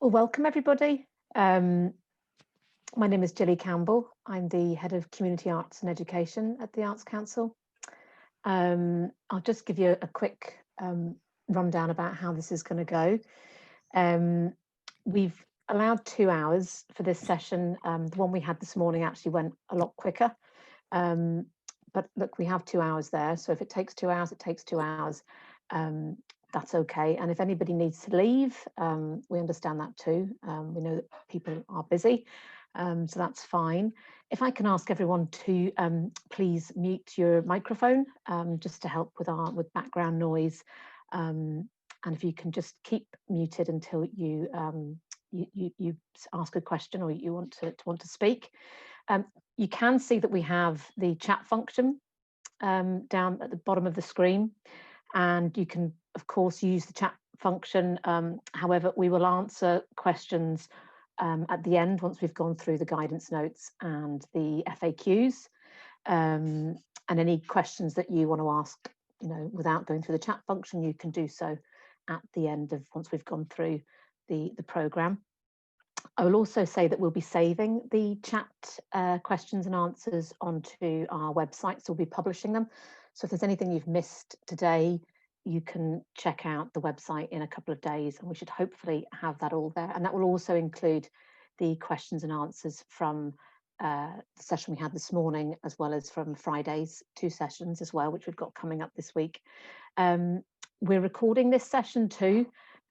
Well, welcome everybody. My name is Gilly Campbell. I'm the Head of Community Arts and Education at the Arts Council. I'll just give you a quick rundown about how this is going to go. We've allowed 2 hours for this session. The one we had this morning actually went a lot quicker. But look, we have 2 hours there. So if it takes 2 hours, it takes 2 hours. That's okay. And if anybody needs to leave, we understand that too. We know that people are busy, so that's fine. If I can ask everyone to please mute your microphone, just to help with background noise. And if you can just keep muted until you ask a question or you want to speak. You can see that we have the chat function down at the bottom of the screen, and you can of course use the chat function. However, we will answer questions at the end once we've gone through the guidance notes and the FAQs, and any questions that you want to ask, without going through the chat function, you can do so at the end of once we've gone through the programme. I will also say that we'll be saving the chat questions and answers onto our website, so we'll be publishing them. So if there's anything you've missed today, you can check out the website in a couple of days, and we should hopefully have that all there. And that will also include the questions and answers from the session we had this morning, as well as from Friday's 2 sessions as well, which we've got coming up this week. We're recording this session too,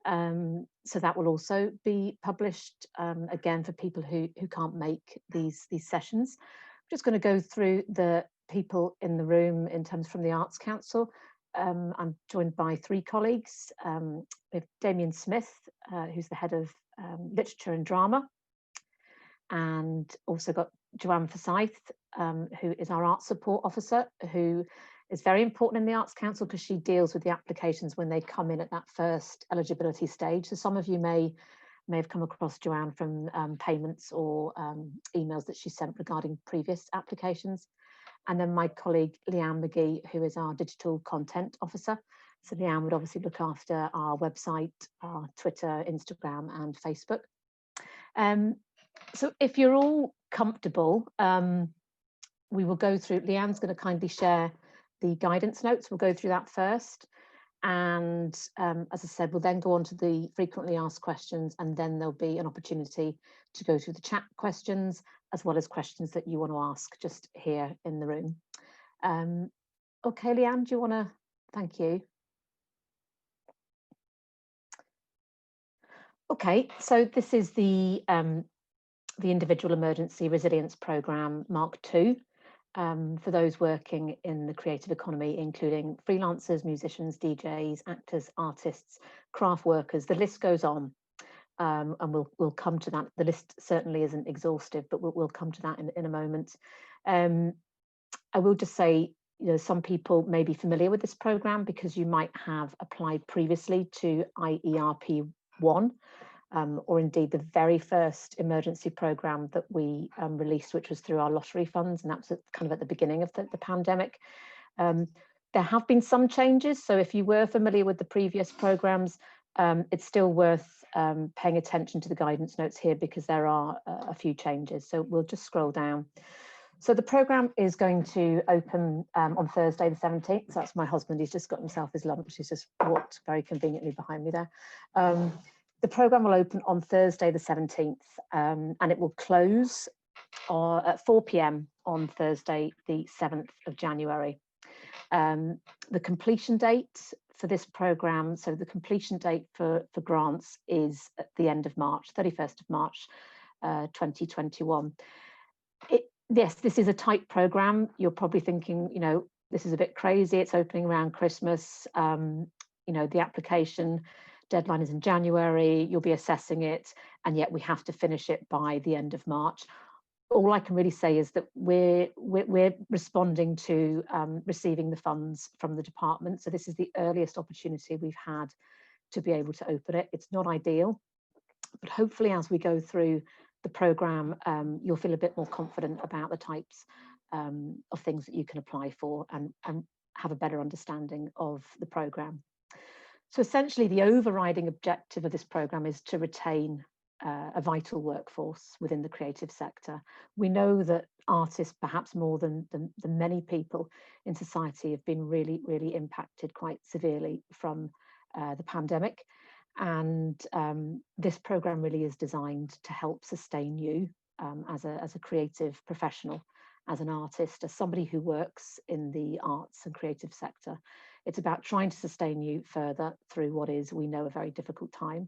so that will also be published again for people who can't make these sessions. I'm just going to go through the people in the room in terms from the Arts Council. I'm joined by 3 colleagues. We have Damien Smith, who's the head of literature and drama, and also got Joanne Forsyth, who is our arts support officer, who is very important in the Arts Council because she deals with the applications when they come in at that first eligibility stage. So some of you may have come across Joanne from payments or emails that she sent regarding previous applications. And then my colleague Leanne McGee, who is our digital content officer. So Leanne would obviously look after our website, our Twitter, Instagram, and Facebook. So if you're all comfortable, we will go through. Leanne's going to kindly share the guidance notes. We'll go through that first. And as I said, we'll then go on to the frequently asked questions, and then there'll be an opportunity to go through the chat questions, as well as questions that you want to ask just here in the room. Okay, Leanne, do you want to? Thank you. Okay, so this is the Individual Emergency Resilience Programme Mark II. For those working in the creative economy, including freelancers, musicians, DJs, actors, artists, craft workers, the list goes on. And we'll come to that. The list certainly isn't exhaustive, but we'll come to that in a moment. I will just say, some people may be familiar with this programme because you might have applied previously to IERP 1, or indeed the very first emergency programme that we released, which was through our lottery funds, and that was kind of at the beginning of the pandemic. There have been some changes, so if you were familiar with the previous programmes, it's still worth paying attention to the guidance notes here because there are a few changes. So we'll just scroll down. So the programme is going to open on Thursday the 17th. So that's my husband. He's just got himself his lunch. He's just walked very conveniently behind me there. The programme will open on Thursday the 17th, and it will close at 4 p.m. on Thursday the 7th of January. The completion date for this programme, so the completion date for grants is at the end of March, 31st of March, 2021. Yes, this is a tight programme. You're probably thinking, this is a bit crazy. It's opening around Christmas. The application deadline is in January. You'll be assessing it, and yet we have to finish it by the end of March. All I can really say is that we're responding to receiving the funds from the department. So this is the earliest opportunity we've had to be able to open it. It's not ideal, but hopefully as we go through the programme, you'll feel a bit more confident about the types of things that you can apply for and have a better understanding of the programme. So essentially the overriding objective of this programme is to retain a vital workforce within the creative sector. We know that artists, perhaps more than many people in society, have been really, really impacted quite severely from the pandemic. And this programme really is designed to help sustain you as a creative professional, as an artist, as somebody who works in the arts and creative sector. It's about trying to sustain you further through what is, we know, a very difficult time.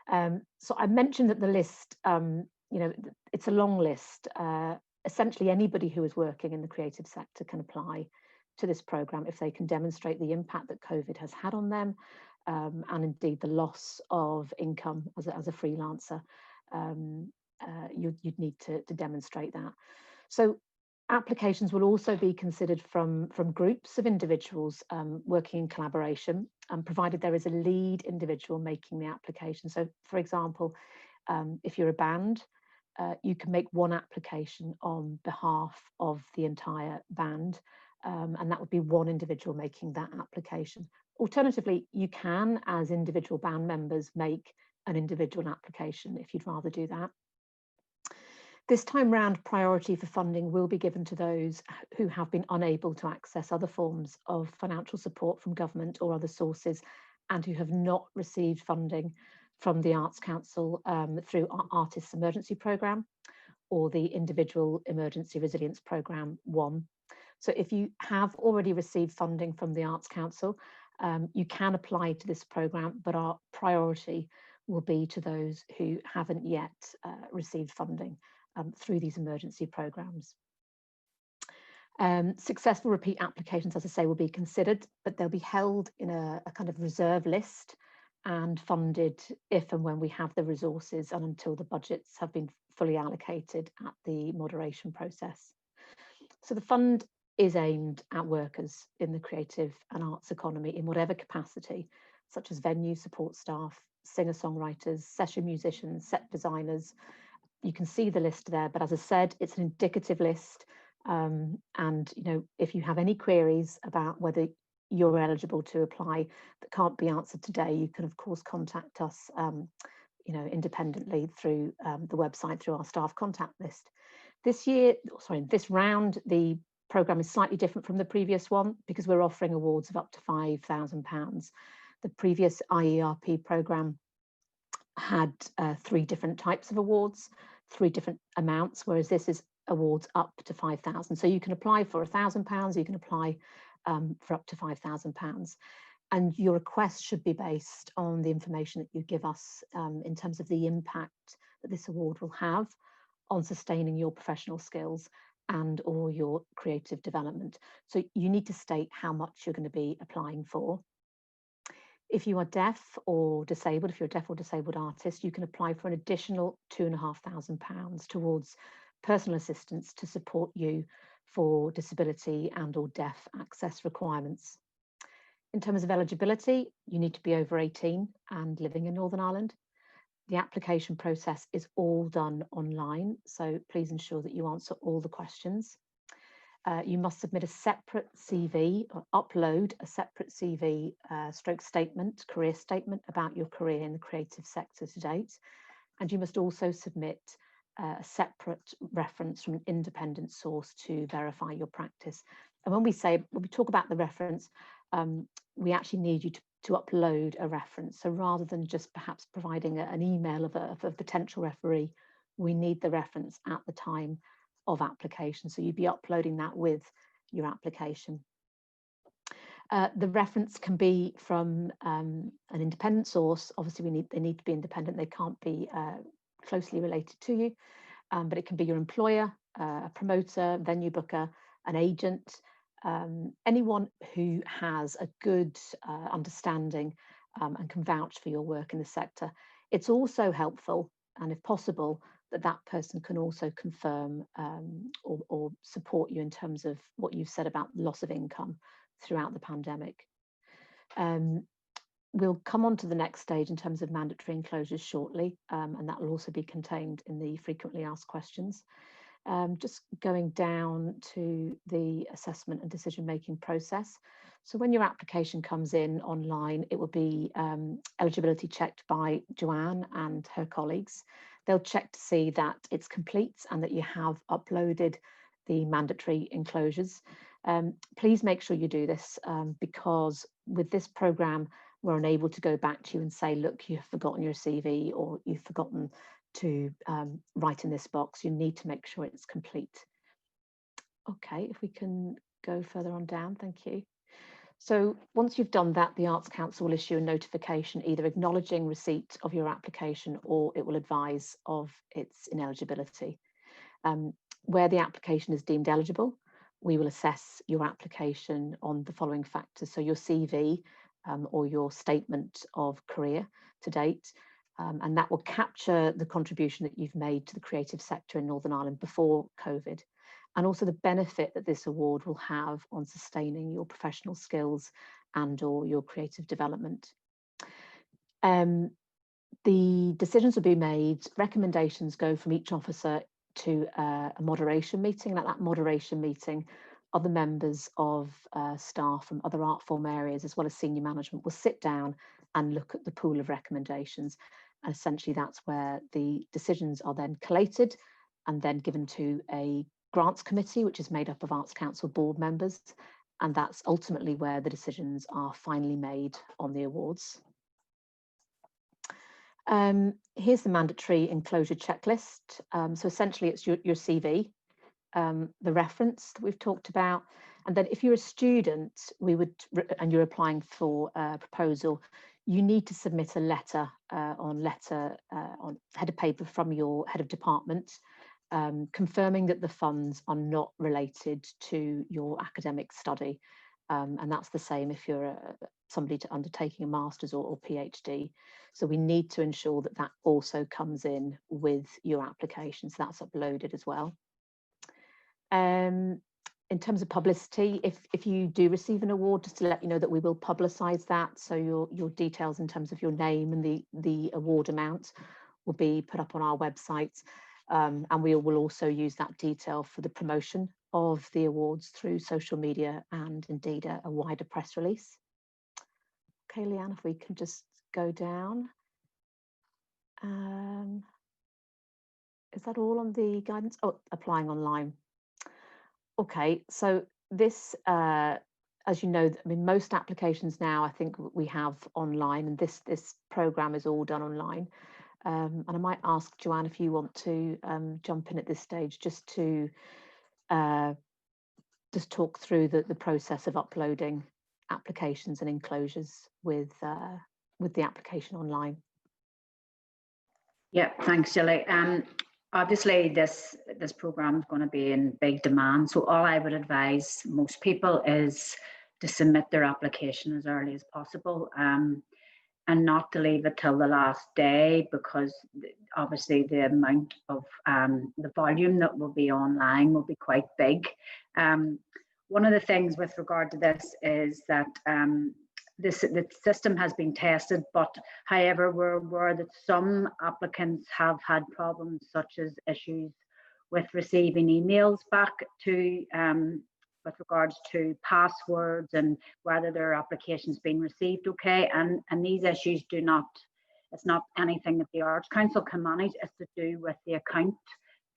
So I mentioned that the list, it's a long list. Essentially, anybody who is working in the creative sector can apply to this programme if they can demonstrate the impact that COVID has had on them, and indeed the loss of income as a freelancer. You'd need to demonstrate that. So applications will also be considered from groups of individuals working in collaboration, provided there is a lead individual making the application. So, for example, if you're a band, you can make one application on behalf of the entire band, and that would be one individual making that application. Alternatively, you can, as individual band members, make an individual application if you'd rather do that. This time round, priority for funding will be given to those who have been unable to access other forms of financial support from government or other sources, and who have not received funding from the Arts Council through Artists Emergency Programme or the Individual Emergency Resilience Programme 1. So if you have already received funding from the Arts Council, you can apply to this programme, but our priority will be to those who haven't yet received funding through these emergency programmes. Successful repeat applications, as I say, will be considered, but they'll be held in a kind of reserve list and funded if and when we have the resources and until the budgets have been fully allocated at the moderation process. So the fund is aimed at workers in the creative and arts economy in whatever capacity, such as venue support staff, singer-songwriters, session musicians, set designers. You can see the list there, but as I said, it's an indicative list. And if you have any queries about whether you're eligible to apply that can't be answered today, you can of course contact us independently through the website, through our staff contact list. This round, the programme is slightly different from the previous one because we're offering awards of up to £5,000. The previous IERP programme had 3 different types of awards, 3 different amounts, whereas this is awards up to £5,000. So you can apply for £1,000, you can apply for up to £5,000. And your request should be based on the information that you give us in terms of the impact that this award will have on sustaining your professional skills and or your creative development. So you need to state how much you're going to be applying for. If you are deaf or disabled, if you're a deaf or disabled artist, you can apply for an additional £2,500 towards personal assistance to support you for disability and or deaf access requirements. In terms of eligibility, you need to be over 18 and living in Northern Ireland. The application process is all done online, so please ensure that you answer all the questions. You must submit a separate CV or upload a separate CV stroke statement, career statement about your career in the creative sector to date. And you must also submit a separate reference from an independent source to verify your practice. And when we talk about the reference, we actually need you to upload a reference. So rather than just perhaps providing an email of a potential referee, we need the reference at the time of application. So you'd be uploading that with your application. The reference can be from an independent source. Obviously, they need to be independent. They can't be closely related to you, but it can be your employer, a promoter, venue booker, an agent, anyone who has a good understanding and can vouch for your work in the sector. It's also helpful, and if possible, that person can also confirm or support you in terms of what you've said about loss of income throughout the pandemic. We'll come on to the next stage in terms of mandatory enclosures shortly, and that will also be contained in the frequently asked questions. Just going down to the assessment and decision-making process. So when your application comes in online, it will be eligibility checked by Joanne and her colleagues. They'll check to see that it's complete and that you have uploaded the mandatory enclosures. Please make sure you do this because with this programme, we're unable to go back to you and say, look, you've forgotten your CV or you've forgotten to write in this box. You need to make sure it's complete. Okay, if we can go further on down, thank you. So once you've done that, the Arts Council will issue a notification either acknowledging receipt of your application or it will advise of its ineligibility. Where the application is deemed eligible, we will assess your application on the following factors. So your CV or your statement of career to date, and that will capture the contribution that you've made to the creative sector in Northern Ireland before COVID, and also the benefit that this award will have on sustaining your professional skills and or your creative development. The decisions will be made, recommendations go from each officer to a moderation meeting. At that moderation meeting, other members of staff from other art form areas as well as senior management will sit down and look at the pool of recommendations. And essentially that's where the decisions are then collated and then given to a grants committee, which is made up of Arts Council board members. And that's ultimately where the decisions are finally made on the awards. Here's the mandatory enclosure checklist. So essentially it's your CV, the reference that we've talked about. And then if you're a student, and you're applying for a proposal, you need to submit a letter on head of paper from your head of department, confirming that the funds are not related to your academic study. And that's the same if you're somebody undertaking a master's or PhD. So we need to ensure that that also comes in with your application. So that's uploaded as well. In terms of publicity, if you do receive an award, just to let you know that we will publicise that. So your details in terms of your name and the award amount will be put up on our website. And we will also use that detail for the promotion of the awards through social media and indeed a wider press release. Okay, Leanne, if we can just go down. Is that all on the guidance? Oh, applying online. Okay, so this, as you know, I mean, most applications now I think we have online, and this programme is all done online. And I might ask Joanne if you want to jump in at this stage just to just talk through the process of uploading applications and enclosures with the application online. Yeah, thanks, Gilly. Obviously, this programme is going to be in big demand. So all I would advise most people is to submit their application as early as possible, and not to leave it till the last day, because obviously the amount of the volume that will be online will be quite big. One of the things with regard to this is that the system has been tested, but however, we're aware that some applicants have had problems such as issues with receiving emails back to with regards to passwords and whether their application's been received okay. And these issues it's not anything that the Arts Council can manage, it's to do with the account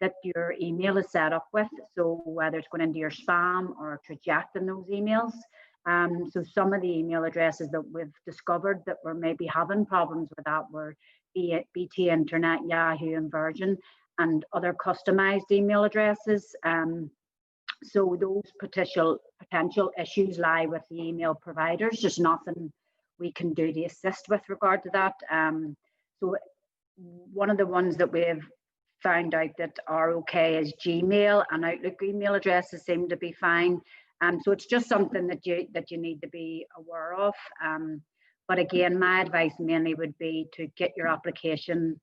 that your email is set up with. So whether it's going into your spam or it's rejecting those emails. So some of the email addresses that we've discovered that we're maybe having problems with that were BT Internet, Yahoo and Virgin, and other customized email addresses. So those potential issues lie with the email providers. There's nothing we can do to assist with regard to that. So one of the ones that we've found out that are okay is Gmail, and Outlook email addresses seem to be fine. So it's just something that you need to be aware of. But again, my advice mainly would be to get your application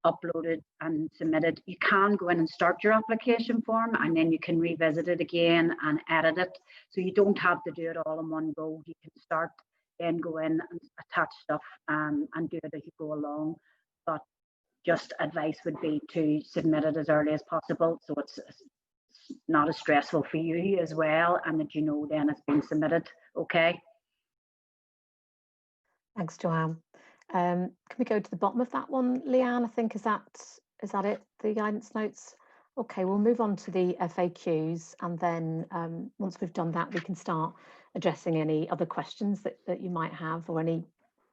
uploaded and submitted. You can go in and start your application form, and then you can revisit it again and edit it. So you don't have to do it all in one go. You can start, then go in and attach stuff and do it as you go along. But just advice would be to submit it as early as possible, so it's not as stressful for you as well, and that you know then it's been submitted. Okay. Thanks, Joanne. Can we go to the bottom of that one, Leanne? I think is that it? The guidance notes. Okay, we'll move on to the FAQs, and then once we've done that, we can start addressing any other questions that you might have, or any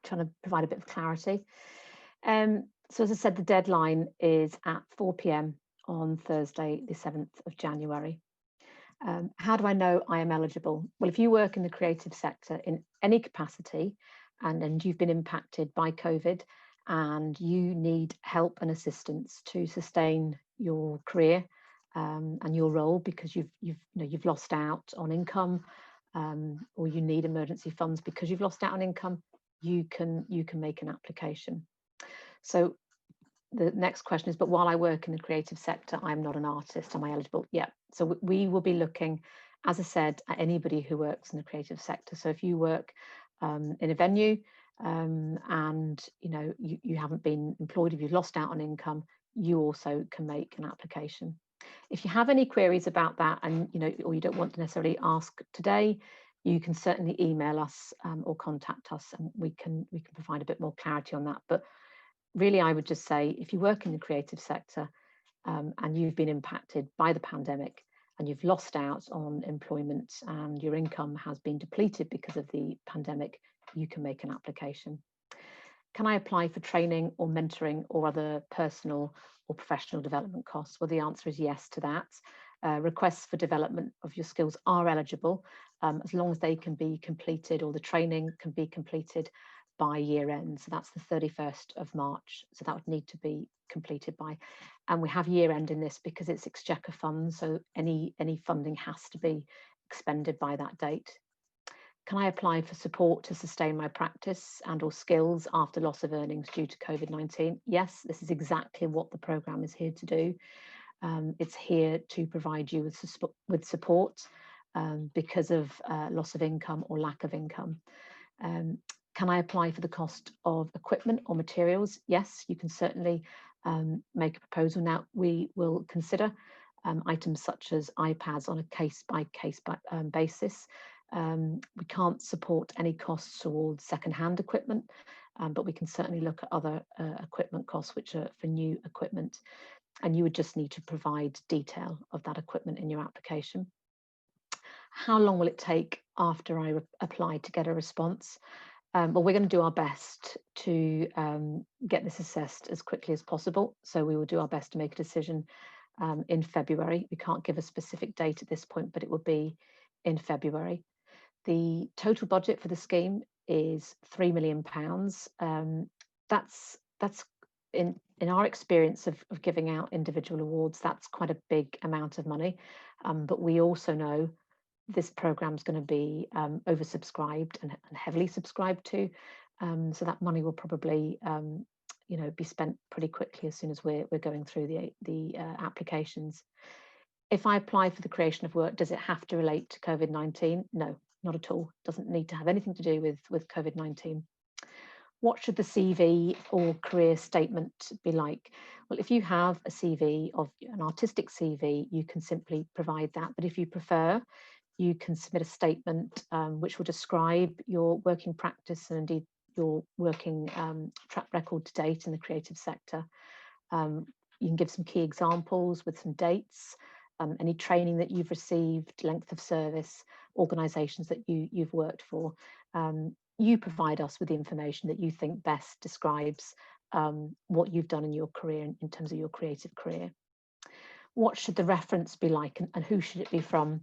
trying to provide a bit of clarity. So as I said, the deadline is at 4 p.m. on Thursday, the 7th of January. How do I know I am eligible? Well, if you work in the creative sector in any capacity, and you've been impacted by COVID, and you need help and assistance to sustain your career and your role because you've lost out on income, or you need emergency funds because you've lost out on income, you can make an application. So the next question is, but while I work in the creative sector, I'm not an artist. Am I eligible? Yeah. So we will be looking, as I said, at anybody who works in the creative sector. So if you work in a venue and you haven't been employed, if you've lost out on income, you also can make an application. If you have any queries about that, and or you don't want to necessarily ask today, you can certainly email us or contact us, and we can provide a bit more clarity on that. But really, I would just say, if you work in the creative sector and you've been impacted by the pandemic, and you've lost out on employment and your income has been depleted because of the pandemic, you can make an application. Can I apply for training or mentoring or other personal or professional development costs? Well, the answer is yes to that. Requests for development of your skills are eligible as long as they can be completed, or the training can be completed by year end. So that's the 31st of March. So that would need to be completed by, and we have year end in this because it's Exchequer funds. So any funding has to be expended by that date. Can I apply for support to sustain my practice and or skills after loss of earnings due to COVID-19? Yes, this is exactly what the programme is here to do. It's here to provide you with support because of loss of income or lack of income. Can I apply for the cost of equipment or materials? Yes, you can certainly make a proposal. Now, we will consider items such as iPads on a case-by-case basis. We can't support any costs towards second-hand equipment, but we can certainly look at other equipment costs which are for new equipment, and you would just need to provide detail of that equipment in your application. How long will it take after I apply to get a response? Well, we're going to do our best to get this assessed as quickly as possible. So we will do our best to make a decision in February. We can't give a specific date at this point, but it will be in February. The total budget for the scheme is £3 million. That's in our experience of giving out individual awards, that's quite a big amount of money. But we also know this programme is going to be oversubscribed and heavily subscribed to, so that money will probably be spent pretty quickly as soon as we're going through the applications. If I apply for the creation of work, does it have to relate to COVID-19? No, not at all. It doesn't need to have anything to do with COVID-19. What should the CV or career statement be like? Well, if you have a CV of an artistic CV, you can simply provide that. But if you prefer, you can submit a statement which will describe your working practice and indeed your working track record to date in the creative sector. You can give some key examples with some dates, any training that you've received, length of service, organisations that you've worked for. You provide us with the information that you think best describes what you've done in your career in terms of your creative career. What should the reference be like, and who should it be from?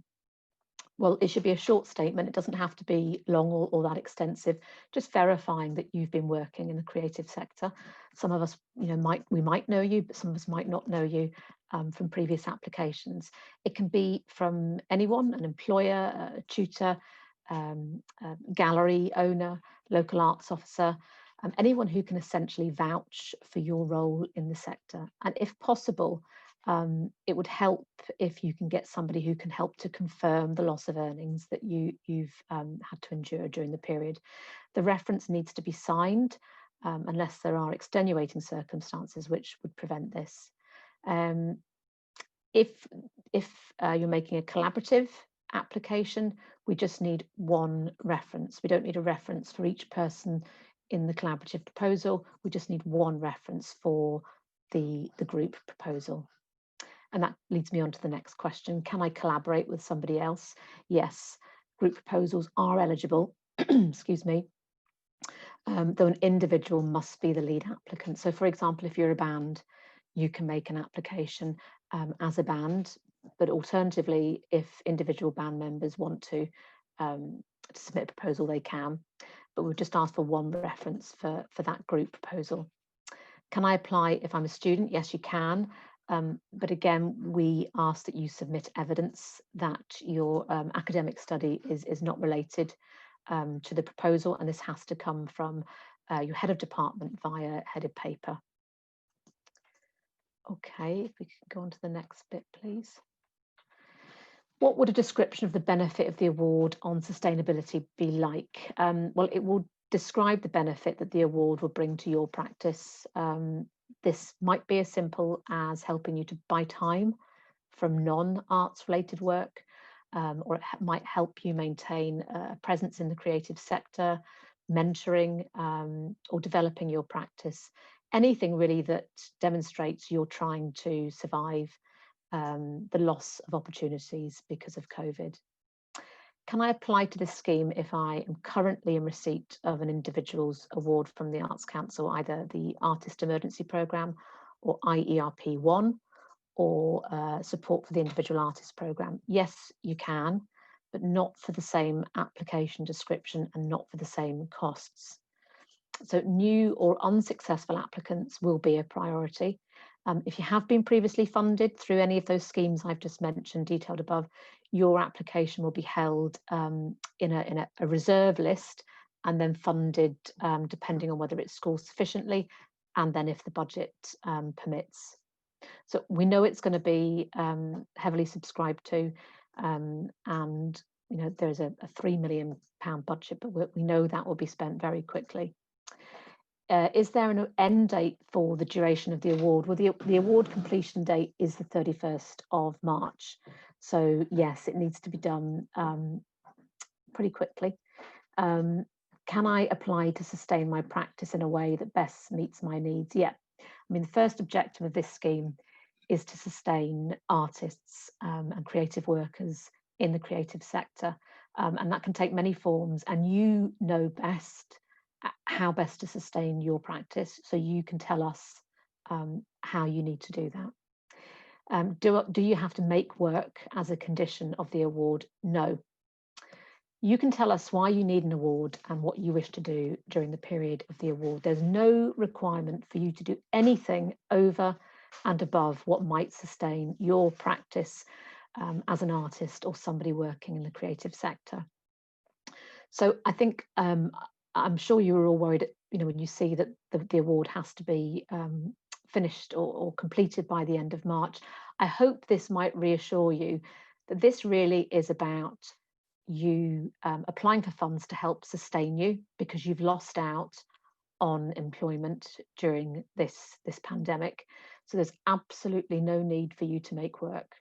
Well, it should be a short statement. It doesn't have to be long or that extensive, just verifying that you've been working in the creative sector. Some of us, we might know you, but some of us might not know you from previous applications. It can be from anyone, an employer, a tutor, a gallery owner, local arts officer, anyone who can essentially vouch for your role in the sector. And if possible, it would help if you can get somebody who can help to confirm the loss of earnings that you've had to endure during the period. The reference needs to be signed, unless there are extenuating circumstances which would prevent this. If you're making a collaborative application, we just need one reference. We don't need a reference for each person in the collaborative proposal. We just need one reference for the group proposal. And that leads me on to the next question. Can I collaborate with somebody else? Yes, group proposals are eligible, excuse me, though an individual must be the lead applicant. So for example, if you're a band, you can make an application as a band, but alternatively, if individual band members want to submit a proposal, they can, but we've just asked for one reference for that group proposal. Can I apply if I'm a student? Yes, you can. But again, we ask that you submit evidence that your academic study is not related to the proposal, and this has to come from your head of department via headed paper. Okay, if we can go on to the next bit, please. What would a description of the benefit of the award on sustainability be like? Well, it will describe the benefit that the award will bring to your practice. This might be as simple as helping you to buy time from non-arts related work, or it might help you maintain a presence in the creative sector, mentoring, or developing your practice. Anything really that demonstrates you're trying to survive the loss of opportunities because of COVID. Can I apply to this scheme if I am currently in receipt of an individual's award from the Arts Council, either the Artist Emergency Programme or IERP 1, or support for the Individual Artist Programme? Yes, you can, but not for the same application description and not for the same costs. So new or unsuccessful applicants will be a priority. If you have been previously funded through any of those schemes I've just mentioned, detailed above, your application will be held in a reserve list and then funded depending on whether it scores sufficiently and then if the budget permits. So we know it's going to be heavily subscribed to, and you know there's a £3 million budget, but we know that will be spent very quickly. Is there an end date for the duration of the award? Well, the award completion date is the 31st of March. So yes, it needs to be done pretty quickly. Can I apply to sustain my practice in a way that best meets my needs? Yeah. I mean, the first objective of this scheme is to sustain artists and creative workers in the creative sector. And that can take many forms, and you know best how best to sustain your practice, so you can tell us how you need to do that. Do you have to make work as a condition of the award? No. You can tell us why you need an award and what you wish to do during the period of the award. There's no requirement for you to do anything over and above what might sustain your practice as an artist or somebody working in the creative sector. So I think I'm sure you were all worried, you know, when you see that the award has to be finished or completed by the end of March. I hope this might reassure you that this really is about you applying for funds to help sustain you because you've lost out on employment during this pandemic. So there's absolutely no need for you to make work.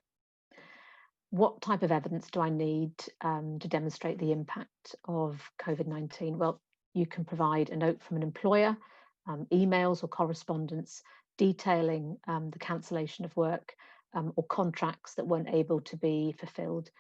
What type of evidence do I need to demonstrate the impact of COVID-19? Well, you can provide a note from an employer, emails or correspondence detailing the cancellation of work or contracts that weren't able to be fulfilled.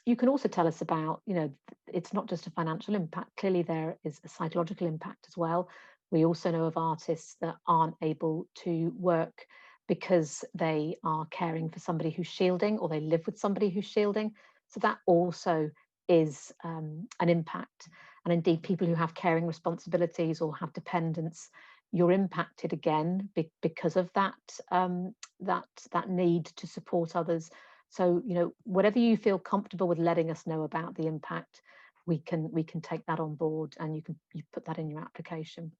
You can also tell us about, you know, it's not just a financial impact. Clearly, there is a psychological impact as well. We also know of artists that aren't able to work because they are caring for somebody who's shielding or they live with somebody who's shielding. So that also is an impact. And indeed, people who have caring responsibilities or have dependents, you're impacted again because of that, that need to support others. So, you know, whatever you feel comfortable with letting us know about the impact, we can take that on board, and you put that in your application.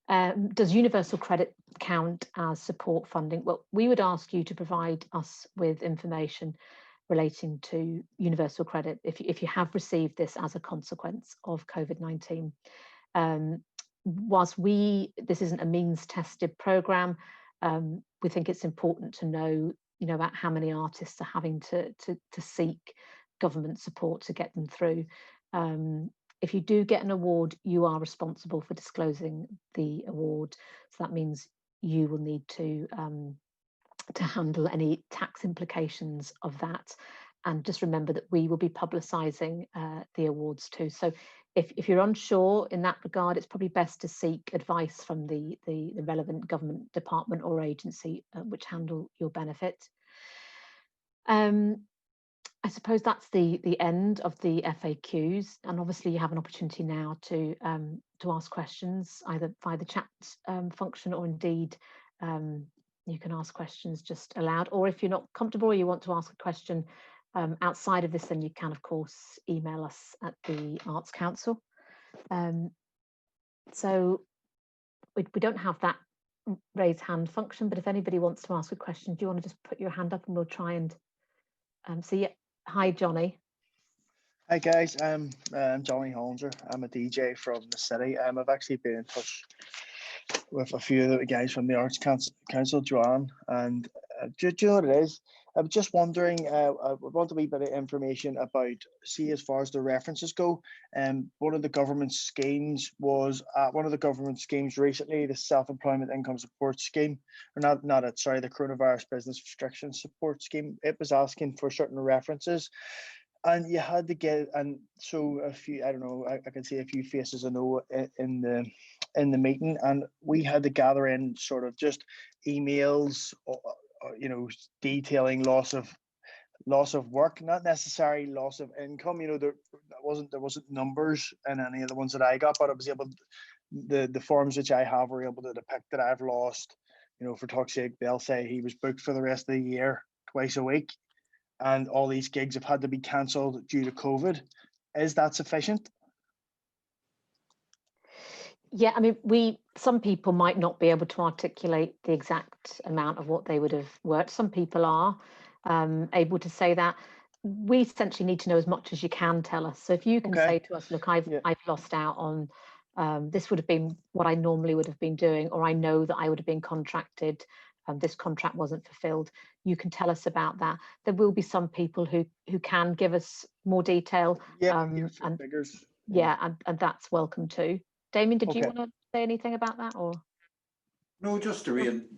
Does universal credit count as support funding? Well, we would ask you to provide us with information relating to universal credit if you have received this as a consequence of COVID-19. whilst this isn't a means tested programme, we think it's important to know, about how many artists are having to seek government support to get them through. If you do get an award, you are responsible for disclosing the award. So that means you will need to handle any tax implications of that. And just remember that we will be publicising the awards too. So if you're unsure in that regard, it's probably best to seek advice from the relevant government department or agency which handle your benefit. I suppose that's the end of the FAQs, and obviously you have an opportunity now to ask questions either via the chat function, or indeed you can ask questions just aloud, or if you're not comfortable or you want to ask a question outside of this, then you can of course email us at the Arts Council. So we don't have that raise hand function, but if anybody wants to ask a question, do you want to just put your hand up and we'll try and see? Yeah. Hi, Johnny. Hi guys, I'm Johnny Hollinger. I'm a DJ from the city. I've actually been in touch with a few of the guys from the Arts Council, Joanne, and do you know what it is? I was just wondering, I want a wee bit of information about, see, as far as the references go. One of the government schemes was, recently, the Self-Employment Income Support Scheme, or the Coronavirus Business Restriction Support Scheme. It was asking for certain references, and you had to get, and so a few, I don't know, I can see a few faces I know in the meeting, and we had to gather in sort of just emails, detailing loss of work, not necessarily loss of income. There wasn't numbers in any of the ones that I got, but I was able to, the forms which I have were able to depict that I've lost, for talk's sake, they'll say he was booked for the rest of the year twice a week, and all these gigs have had to be cancelled due to COVID. Is that sufficient? Yeah, I mean, some people might not be able to articulate the exact amount of what they would have worked. Some people are able to say that. We essentially need to know as much as you can tell us. So if you can say to us, look, I've lost out on this would have been what I normally would have been doing, or I know that I would have been contracted, this contract wasn't fulfilled. You can tell us about that. There will be some people who can give us more detail. And figures. And that's welcome too. Damien, did you want to say anything about that, or? No, just to am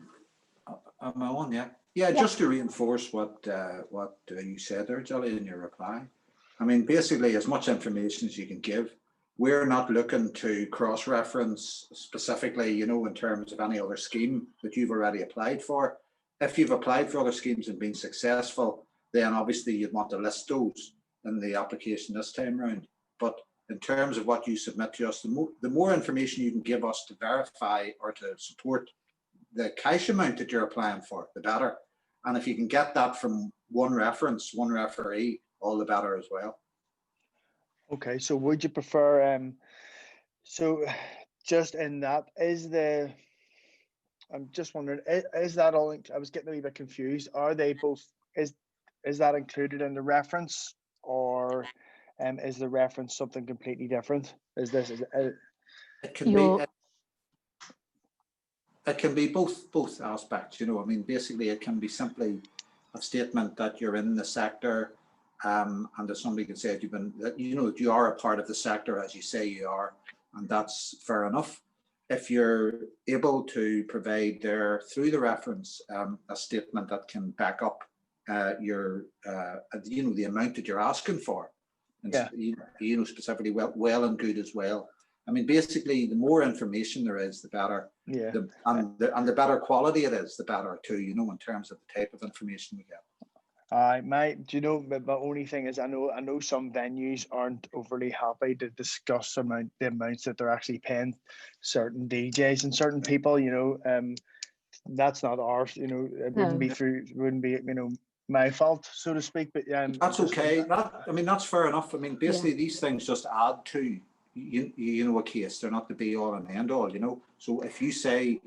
I on? Yeah. Just to reinforce what you said there, Jolly, in your reply. I mean, basically, as much information as you can give. We're not looking to cross-reference specifically, in terms of any other scheme that you've already applied for. If you've applied for other schemes and been successful, then obviously you'd want to list those in the application this time round. But in terms of what you submit to us, the more information you can give us to verify or to support the cash amount that you're applying for, the better. And if you can get that from one reference, one referee, all the better as well. Okay, so would you prefer, so just in that, I'm just wondering, is that all, I was getting a wee bit confused. Are they both, is that included in the reference, or is the reference something completely different? It can be both aspects, I mean, basically it can be simply a statement that you're in the sector, and that somebody can say that you are a part of the sector as you say you are, and that's fair enough. If you're able to provide there through the reference a statement that can back up your the amount that you're asking for, and specifically well and good as well. I mean, basically, the more information there is, the better. Yeah. And the better quality it is, the better too. In terms of the type of information we get. My only thing is I know some venues aren't overly happy to discuss the amounts that they're actually paying certain DJs and certain people. That's not ours. It wouldn't be my fault, so to speak. But that's okay. That's fair enough. I mean, basically these things just add to a case. They're not the be all and end all. So if you say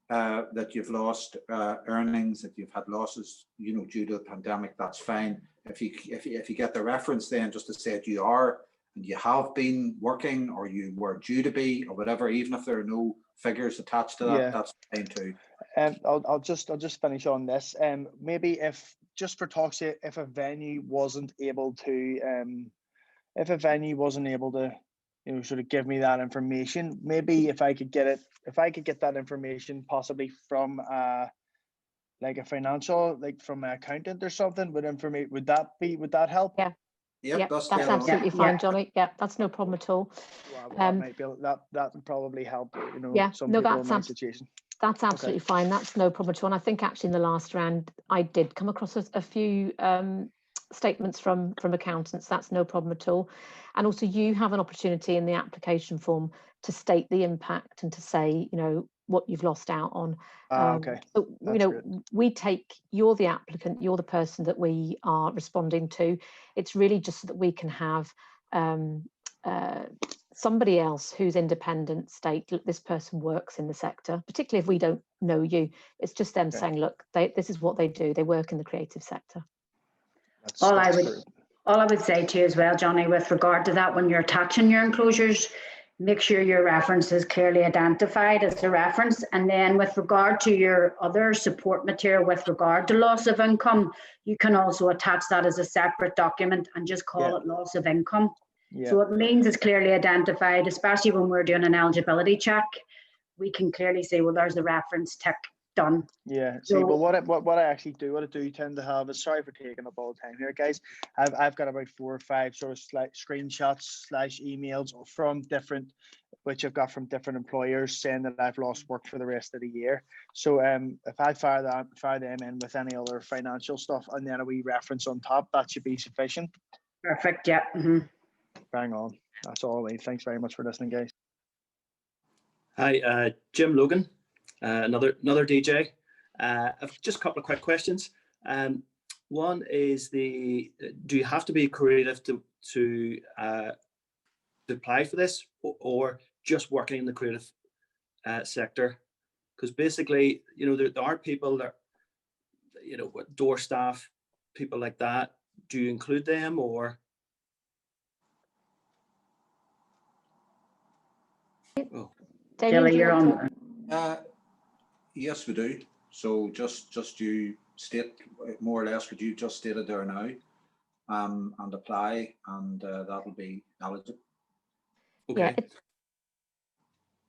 that you've lost earnings, that you've had losses, due to the pandemic, that's fine. If you get the reference then just to say that you are and you have been working or you were due to be or whatever, even if there are no figures attached to that, Yeah. that's fine too. I'll just finish on this. Maybe if, just for talk's sake, if a venue wasn't able to you know, sort of give me that information, maybe if I could get that information possibly from like a financial, like from an accountant or something, would that help? Yeah. Yep, Yeah, that's that's dead on. absolutely Yeah, fine, yeah. Johnny. Yeah, that's no problem at all. Well, that Um, might be that would probably help, you know, yeah, some no, people in that's my abs- situation. that's absolutely fine. That's no problem at all. And I think actually in the last round, I did come across a few statements from accountants. That's no problem at all. And also you have an opportunity in the application form to state the impact and to say, you know, what you've lost out on. Okay. So, you That's know, great. you're the applicant, you're the person that we are responding to. It's really just so that we can have somebody else who's independent state, look, this person works in the sector, particularly if we don't know you. It's just them saying, look, this is what they do. They work in the creative sector. All Great. I would say to you as well, Johnny, with regard to that, when you're attaching your enclosures, make sure your reference is clearly identified as a reference. And then with regard to your other support material with regard to loss of income, you can also attach that as a separate document and just call it loss of income. Yeah. So it means it's clearly identified, especially when we're doing an eligibility check. We can clearly say, well, there's the reference tick done. Yeah. See, So, but what I do tend to have is, sorry for taking up all the time here, guys. I've got about 4 or 5 sort of screenshots / emails from different employers saying that I've lost work for the rest of the year. So if I fire them in with any other financial stuff and then a wee reference on top, that should be sufficient. perfect. Yeah. Bang on. That's all I need. Thanks very much for listening, guys. Hi, Jim Logan, another DJ. I've just a couple of quick questions. One is do you have to be creative to apply for this, or just working in the creative sector? Because basically, you know, there are people that, you know, door staff, people like that. Do you include them, or? Oh. Jelly, you're on. Yes, we do. So just you state more or less what you just stated there now, and apply, and that'll be eligible. Okay. Yeah.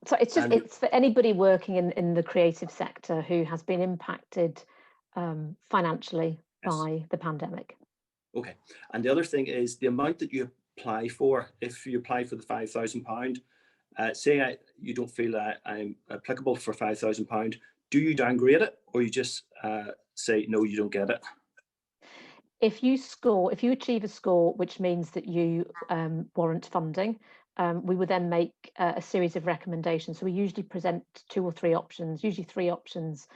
So it's for anybody working in the creative sector who has been impacted financially by the pandemic. Okay. And the other thing is the amount that you apply for. If you apply for the £5,000, say you don't feel that I'm applicable for £5,000, do you downgrade it, or you just say no, you don't get it? If you achieve a score which means that you warrant funding, we would then make a series of recommendations. So we usually present 2 or 3 options, usually 3 options,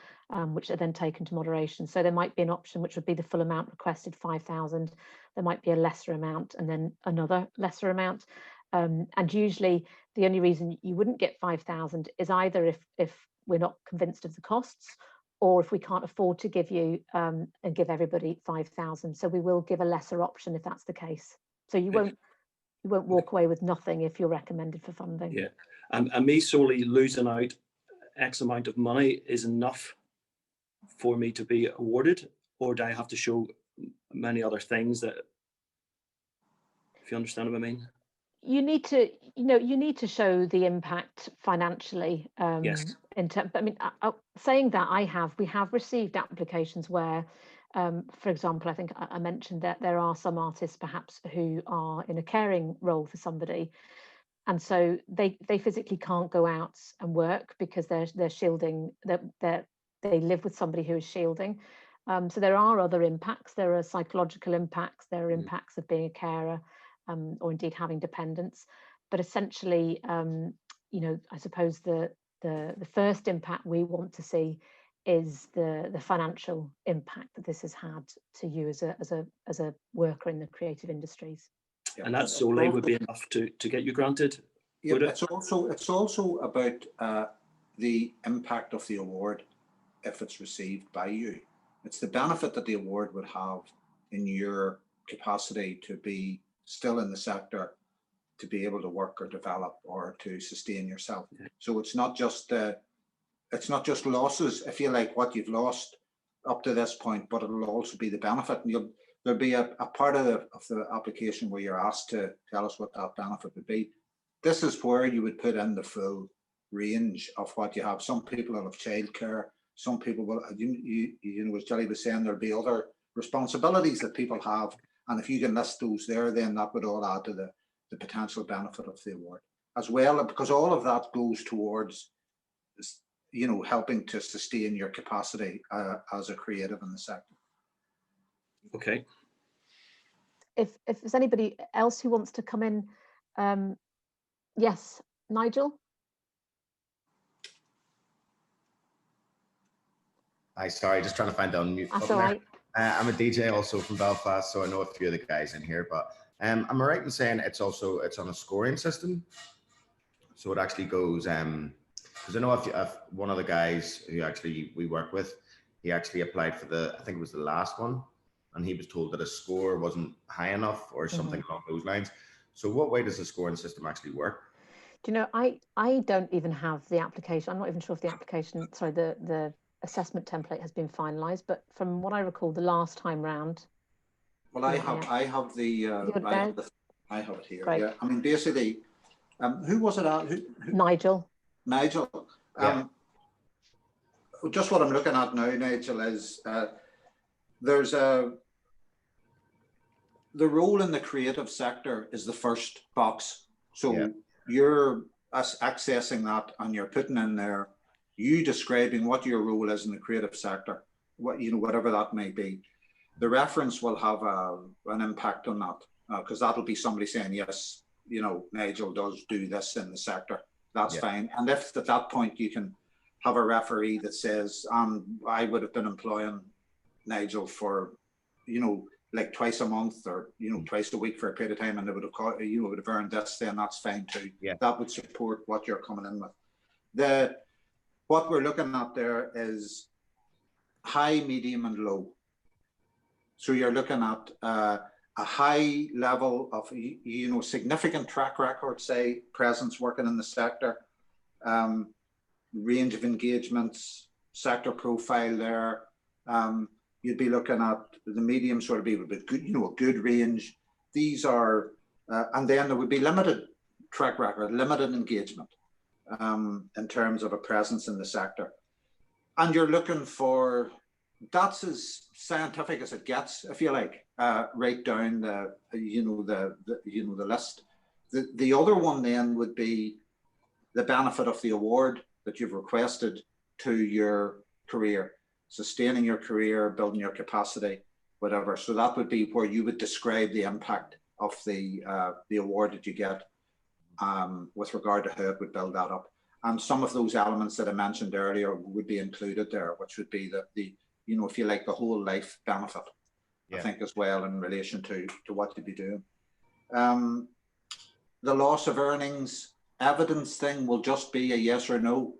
which are then taken to moderation. So there might be an option which would be the full amount requested, 5,000. There might be a lesser amount and then another lesser amount. And usually the only reason you wouldn't get 5,000 is either if we're not convinced of the costs, or if we can't afford to give you and give everybody 5,000. So we will give a lesser option if that's the case. So you won't walk away with nothing if you're recommended for funding. Yeah, and me solely losing out X amount of money is enough for me to be awarded, or do I have to show many other things that, if you understand what I mean? You need to show the impact financially. Yes. In terms, I mean, saying that we have received applications where, for example, I think I mentioned that there are some artists perhaps who are in a caring role for somebody, and so they physically can't go out and work because they're shielding. They live with somebody who is shielding. So there are other impacts. There are psychological impacts. There are impacts of being a carer. Or indeed having dependents, but essentially, I suppose the first impact we want to see is the financial impact that this has had to you as a worker in the creative industries. And that solely would be enough to get you granted. Yeah, it's also about the impact of the award if it's received by you. It's the benefit that the award would have in your capacity to be still in the sector to be able to work or develop or to sustain yourself. So it's not just losses, I feel like, what you've lost up to this point, but it'll also be the benefit. And there'll be a part of the application where you're asked to tell us what that benefit would be. This is where you would put in the full range of what you have. Some people will have childcare. Some people will, you know, as Jelly was saying, there'll be other responsibilities that people have. And if you can list those there, then that would all add to the potential benefit of the award as well, because all of that goes towards, you know, helping to sustain your capacity as a creative in the sector. Okay. If there's anybody else who wants to come in, yes, Nigel. Hi, sorry, just trying to find the unmute That's button all there. right. I'm a DJ also from Belfast, so I know a few of the guys in here, but am I right in saying it's on a scoring system? So it actually goes, because I know if one of the guys who actually we work with, he actually applied for I think it was the last one, and he was told that his score wasn't high enough or something along those lines. So what way does the scoring system actually work? Do you know, I don't even have the application. I'm not even sure if the application, sorry, the assessment template has been finalised, but from what I recall, the last time round. Well, I have it here. Great. Yeah, I mean, basically, who was it? Nigel. Nigel. Just what I'm looking at now, Nigel, is there's the role in the creative sector is the first box. So you're accessing that and you're putting in there, you describing what your role is in the creative sector, what, you know, whatever that may be. The reference will have an impact on that, because that'll be somebody saying, yes, you know, Nigel does do this in the sector. That's fine. And if at that point you can have a referee that says, I would have been employing Nigel for, you know, like twice a month or, you know, twice a week for a period of time, and they would have, you know, would have earned this, then that's fine too. Yeah. That would support what you're coming in with. What we're looking at there is high, medium, and low. So you're looking at a high level of, you know, significant track record, say, presence working in the sector, range of engagements, sector profile there. You'd be looking at the medium sort of be with good, you know, a good range. These are, and then there would be limited track record, limited engagement in terms of a presence in the sector. And you're looking for, that's as scientific as it gets, if you like, right down the list. The other one then would be the benefit of the award that you've requested to your career, sustaining your career, building your capacity, whatever. So that would be where you would describe the impact of the award that you get with regard to how it would build that up. And some of those elements that I mentioned earlier would be included there, which would be the you know, if you like, the whole life benefit, I think, as well, in relation to what you'd be doing. The loss of earnings evidence thing will just be a yes or no.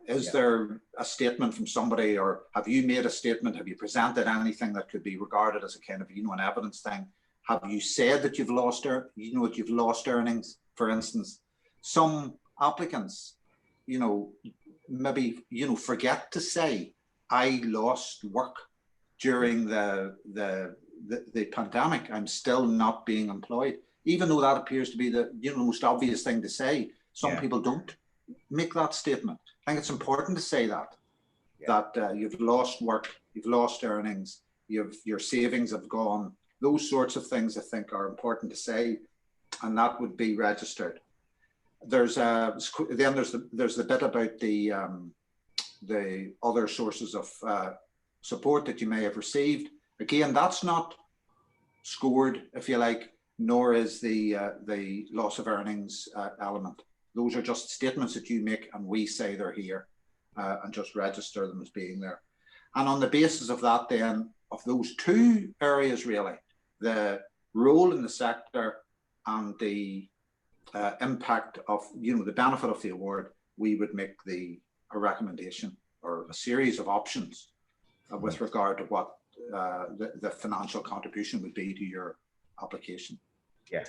Is there a statement from somebody, or have you made a statement? Have you presented anything that could be regarded as a kind of, you know, an evidence thing? Have you said that you've lost, you know, that you've lost earnings, for instance? Some applicants, you know, maybe, you know, forget to say, I lost work during the pandemic. I'm still not being employed, even though that appears to be the, you know, most obvious thing to say. Some people don't make that statement. I think it's important to say that that you've lost work, you've lost earnings, your savings have gone. Those sorts of things I think are important to say, and that would be registered. There's there's the bit about the other sources of support that you may have received. Again, that's not scored, if you like, nor is the loss of earnings element. Those are just statements that you make, and we say they're here, and just register them as being there. And on the basis of that, then, of those two areas, really, the role in the sector and the impact of, you know, the benefit of the award, we would make a recommendation or a series of options with regard to what the financial contribution would be to your application. Yeah.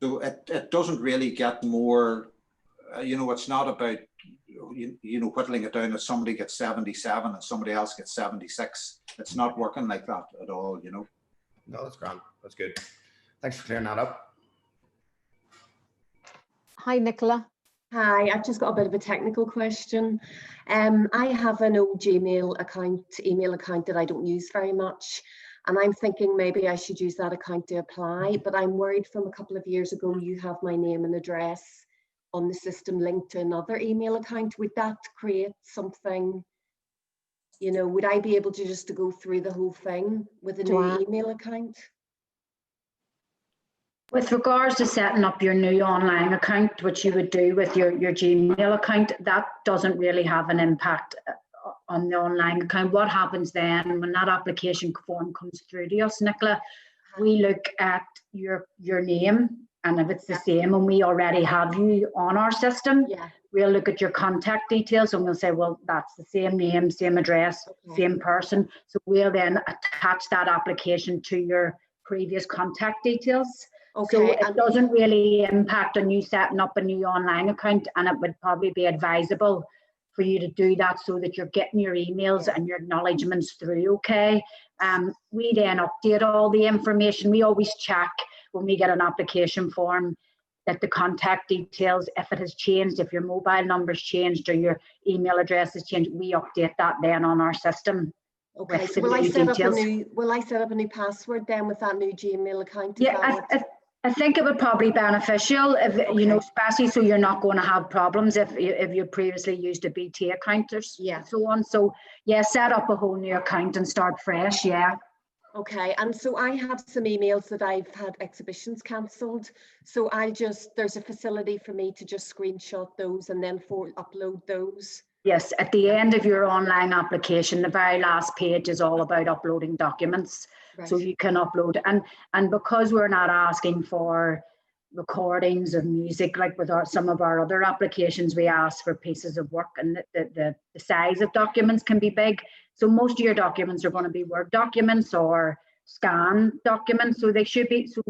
So it doesn't really get more, you know, it's not about, you know, whittling it down that somebody gets 77 and somebody else gets 76. It's not working like that at all, you know. No, that's grand. That's good. Thanks for clearing that up. Hi, Nicola. Hi, I've just got a bit of a technical question. I have an old email account that I don't use very much. And I'm thinking maybe I should use that account to apply, but I'm worried from a couple of years ago, you have my name and address on the system linked to another email account. Would that create something, you know, would I be able to just to go through the whole thing with a new email account? With regards to setting up your new online account, which you would do with your Gmail account, that doesn't really have an impact on the online account. What happens then when that application form comes through to us, Nicola, we look at your name, and if it's the same and we already have you on our system, we'll look at your contact details and we'll say, well, that's the same name, same address, same person. So we'll then attach that application to your previous contact details. So it doesn't really impact on you setting up a new online account, and it would probably be advisable for you to do that so that you're getting your emails and your acknowledgements through, okay? We then update all the information. We always check when we get an application form that the contact details, if it has changed, if your mobile number's changed or your email address has changed, we update that then on our system. Okay, so will I set up a new password then with that new Gmail account? Yeah, I think it would probably be beneficial if, you know, especially so you're not going to have problems if you previously used a BT account or so on. So yeah, set up a whole new account and start fresh, Okay, and so I have some emails that I've had exhibitions cancelled. So there's a facility for me to just screenshot those and then upload those. Yes, at the end of your online application, the very last page is all about uploading documents. Right. So you can upload, and because we're not asking for recordings of music like with some of our other applications, we ask for pieces of work, and the size of documents can be big. So most of your documents are going to be Word documents or scan documents, so they should be. So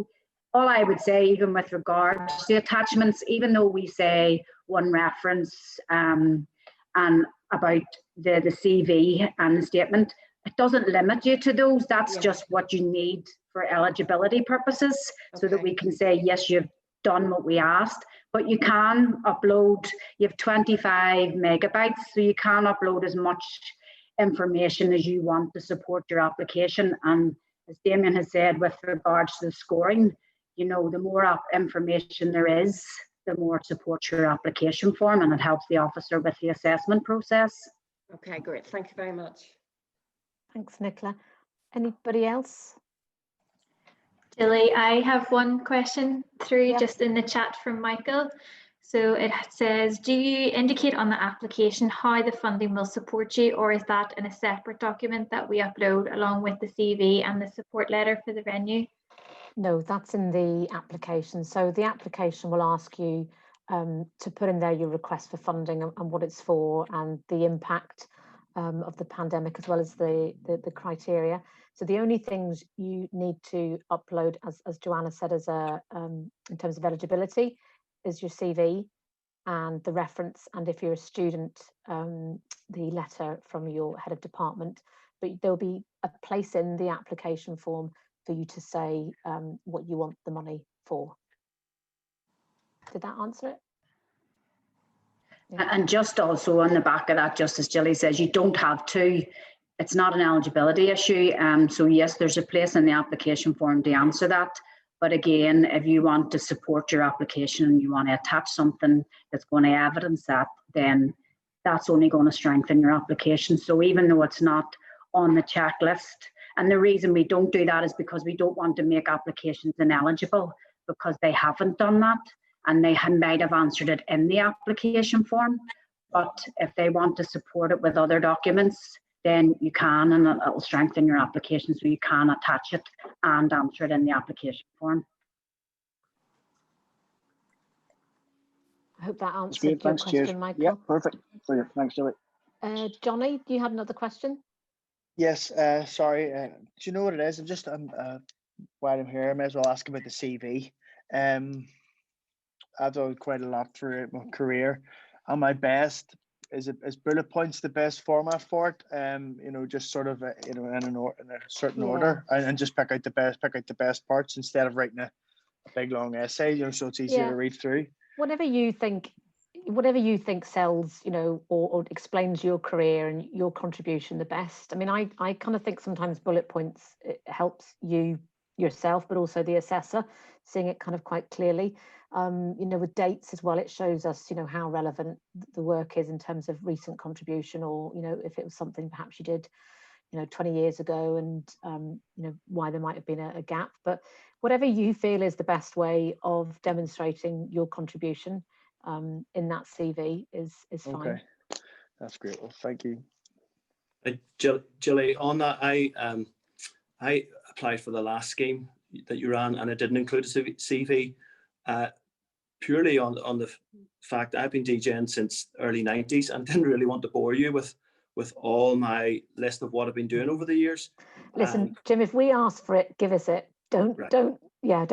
all I would say, even with regards to attachments, even though we say one reference and about the CV and the statement, it doesn't limit you to those. That's just what you need for eligibility purposes, so that we can say, yes, you've done what we asked. But you can upload, you have 25 megabytes, so you can upload as much information as you want to support your application. And as Damien has said, with regards to the scoring, you know, the more information there is, the more it supports your application form, and it helps the officer with the assessment process. Okay, great. Thank you very much. Thanks, Nicola. Anybody else? Julie, I have one question through just in the chat from Michael. So it says, do you indicate on the application how the funding will support you, or is that in a separate document that we upload along with the CV and the support letter for the venue? No, that's in the application. So the application will ask you to put in there your request for funding and what it's for, and the impact of the pandemic, as well as the criteria. So the only things you need to upload, as Joanna said, as in terms of eligibility, is your CV and the reference, and if you're a student, the letter from your head of department. But there'll be a place in the application form for you to say what you want the money for. Did that answer it? Yeah. And just also on the back of that, just as Gilly says, you don't have to. It's not an eligibility issue. So yes, there's a place in the application form to answer that. But again, if you want to support your application and you want to attach something that's going to evidence that, then that's only going to strengthen your application. So even though it's not on the checklist, and the reason we don't do that is because we don't want to make applications ineligible because they haven't done that, and they might have answered it in the application form. But if they want to support it with other documents, then you can, and it will strengthen your application, so you can attach it and answer it in the application form. I hope that answered your question, Michael. Yeah, perfect. Brilliant. Thanks, Joey. Johnny, do you have another question? Yes, sorry. Do you know what it is? While I'm here, I may as well ask about the CV. I've done quite a lot throughout my career, and my best is bullet points the best format for it. You know, just sort of you know, in a certain order, and just pick out the best parts instead of writing a big long essay. You know, so it's easier to read through. Whatever you think sells, you know, or explains your career and your contribution the best. I mean, I kind of think sometimes bullet points, it helps you yourself, but also the assessor, seeing it kind of quite clearly. You know, with dates as well, it shows us, you know, how relevant the work is in terms of recent contribution, or, you know, if it was something perhaps you did, you know, 20 years ago, and you know, why there might have been a gap. But whatever you feel is the best way of demonstrating your contribution in that CV is fine. Okay, that's great. Well, thank you. Gilly, on that, I applied for the last scheme that you ran, and it didn't include a CV, purely on the fact I've been DJing since early 90s and didn't really want to bore you with all my list of what I've been doing over the years. Listen, Jim, if we ask for it, give us it. Don't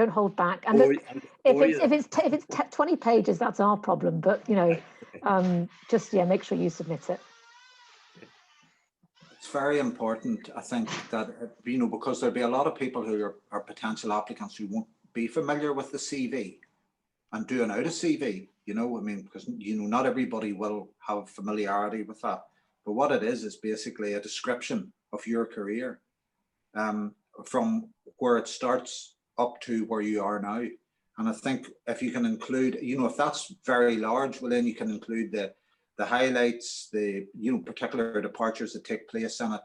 hold back. And look, if it's 20 pages, that's our problem. But, you know, just make sure you submit it. It's very important, I think, that, you know, because there'll be a lot of people who are potential applicants who won't be familiar with the CV and doing out a CV, you know, I mean, because, you know, not everybody will have familiarity with that. But what it is basically a description of your career, from where it starts up to where you are now. And I think if you can include, you know, if that's very large, well, then you can include the highlights, the, you know, particular departures that take place in it,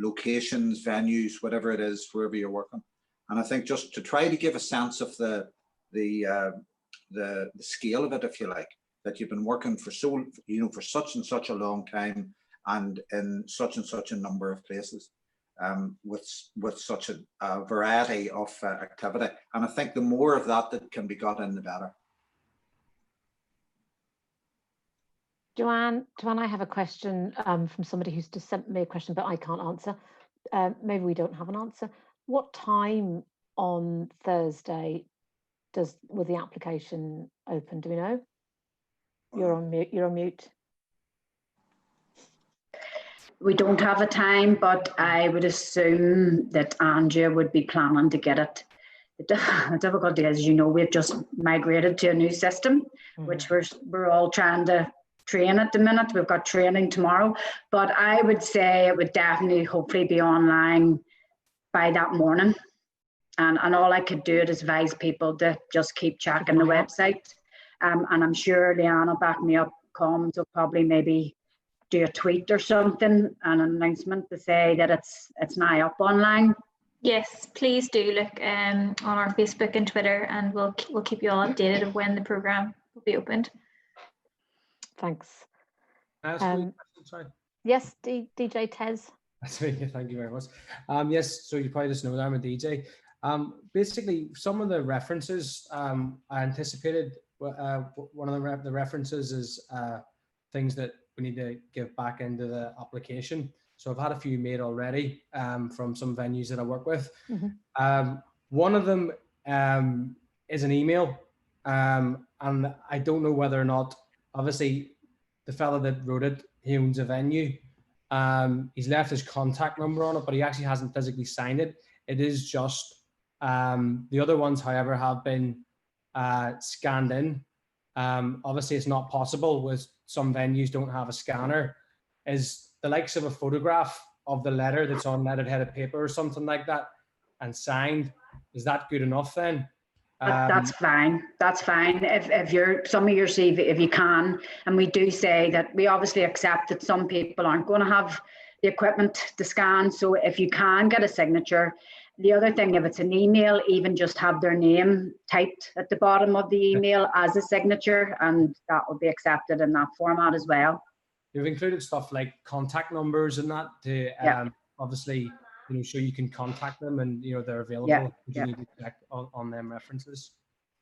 locations, venues, whatever it is, wherever you're working. And I think just to try to give a sense of the scale of it, if you like, that you've been working for for such and such a long time, and in such and such a number of places, with such a variety of activity. And I think the more of that can be got in, the better. Joanne, I have a question from somebody who's just sent me a question, but I can't answer. Maybe we don't have an answer. What time on Thursday will the application open? Do we know? You're on mute. You're on mute. We don't have a time, but I would assume that Andrea would be planning to get it. The difficulty is, you know, we've just migrated to a new system, which we're all trying to train at the minute. We've got training tomorrow, but I would say it would definitely, hopefully, be online by that morning. And all I could do is advise people to just keep checking the website. And I'm sure Leanne will back me up. Comms will probably maybe do a tweet or something, an announcement to say that it's now up online. Yes, please do look on our Facebook and Twitter, and we'll keep you all updated of when the programme will be opened. Thanks. Sorry. Yes, DJ Tez. That's me. Thank you very much. Yes, so you probably just know that I'm a DJ. Basically, some of the references I anticipated. One of the references is things that we need to give back into the application. So I've had a few made already from some venues that I work with. One of them is an email, and I don't know whether or not, obviously, the fella that wrote it, he owns a venue. He's left his contact number on it, but he actually hasn't physically signed it. It is just, the other ones, however, have been scanned in. Obviously, it's not possible, with some venues don't have a scanner. Is the likes of a photograph of the letter that's on letterhead paper or something like that and signed, is that good enough then? That's fine. That's fine. If you're some of your CV, if you can, and we do say that we obviously accept that some people aren't going to have the equipment to scan. So if you can get a signature, the other thing, if it's an email, even just have their name typed at the bottom of the email as a signature, and that will be accepted in that format as well. You've included stuff like contact numbers and that to obviously, you know, so you can contact them and, you know, they're available. You need to check on them references.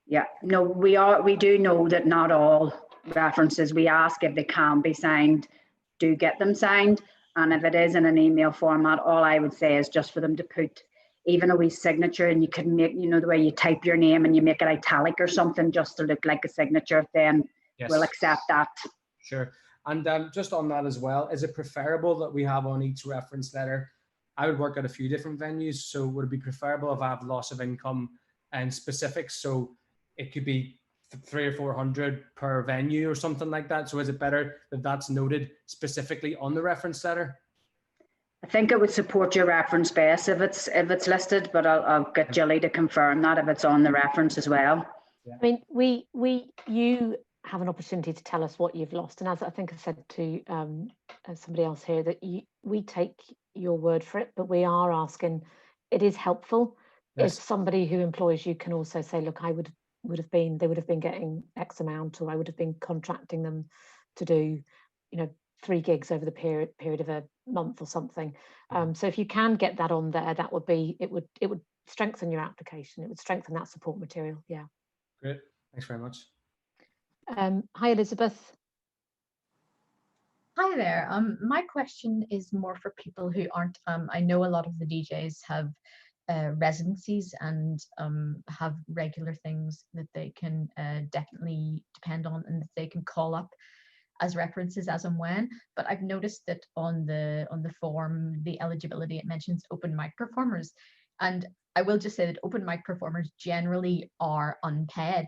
Yeah, no, we do know that not all references we ask, if they can be signed, do get them signed. And if it is in an email format, all I would say is just for them to put even a wee signature, and you can make, you know, the way you type your name and you make it italic or something just to look like a signature, then Yes. we'll accept that. Sure. And just on that as well, is it preferable that we have on each reference letter? I would work at a few different venues, so would it be preferable if I have loss of income and specifics? So it could be 300 or 400 per venue or something like that. So is it better that that's noted specifically on the reference letter? I think it would support your reference base if it's listed, but I'll get Jilly to confirm that if it's on the reference as well. I mean, you have an opportunity to tell us what you've lost, and as I think I said to somebody else here, that we take your word for it, but we are asking. It is helpful if somebody who employs you can also say, look, they would have been getting X amount, or I would have been contracting them to do, 3 gigs over the period of a month or something. So if you can get that on there, that would be, it would strengthen your application. It would strengthen that support material. Yeah. Great. Thanks very much. Hi, Elizabeth. Hi there. My question is more for people who aren't, I know a lot of the DJs have residencies and have regular things that they can definitely depend on and that they can call up as references as and when. But I've noticed that on the form, the eligibility, it mentions open mic performers. And I will just say that open mic performers generally are unpaid,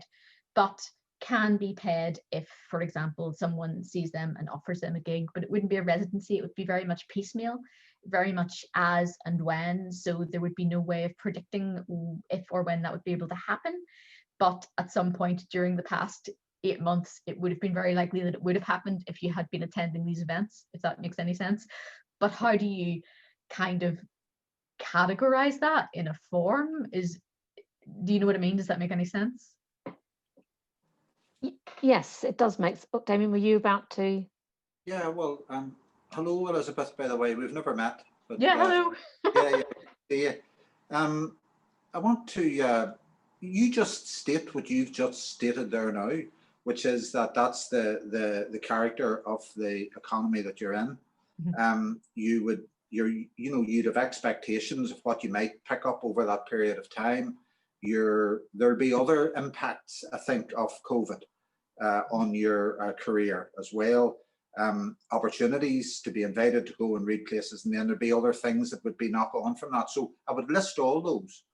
but can be paid if, for example, someone sees them and offers them a gig, but it wouldn't be a residency. It would be very much piecemeal, very much as and when. So there would be no way of predicting if or when that would be able to happen. But at some point during the past 8 months, it would have been very likely that it would have happened if you had been attending these events, if that makes any sense. But how do you kind of categorize that in a form? Do you know what I mean? Does that make any sense? Yes, it does make. Oh, Damien, were you about to? Yeah, well, hello, Elizabeth, by the way. We've never met. But, yeah, hello. yeah. I want to, you just state what you've just stated there now, which is that's the character of the economy that you're in. Mm-hmm. You'd have expectations of what you might pick up over that period of time. There'll be other impacts, I think, of COVID on your career as well. Opportunities to be invited to go and read places, and then there'll be other things that would be knock on from that. So I would list all those